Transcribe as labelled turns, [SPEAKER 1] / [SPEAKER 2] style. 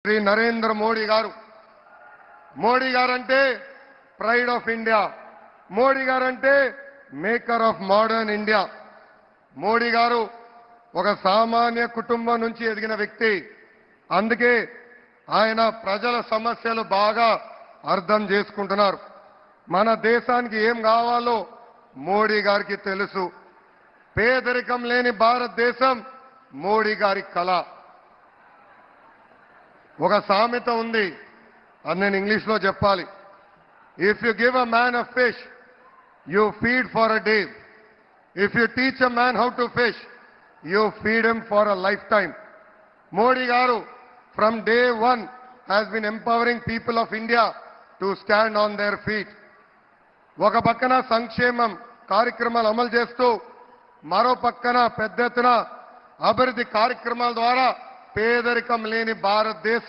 [SPEAKER 1] శ్రీ నరేంద్ర మోడీ గారు. Modi guarantee pride of India. Modi guarantee maker of modern India. Modi గారు ఒక సామాన్య కుటుంబం నుంచి ఎదిగిన వ్యక్తి. అందుకే ఆయన ప్రజల సమస్యలు బాగా అర్థం చేసుకుంటున్నారు. మన దేశానికి ఏం కావాలో మోడీ గారికి తెలుసు. పేదరికం లేని భారతదేశం మోడీ గారి కళ. ఒక సామెత ఉంది, అది నేను ఇంగ్లీష్లో చెప్పాలి. If you give a man a fish, you feed for a day. If you teach a man how to fish, you feed him for a life time. Modi గారు from day one has been empowering people of India to stand on their feet. ఒక పక్కన సంక్షేమం కార్యక్రమాలు అమలు చేస్తూ మరో పక్కన పెద్ద ఎత్తున అభివృద్ధి కార్యక్రమాల ద్వారా పేదరికం లేని భారతదేశం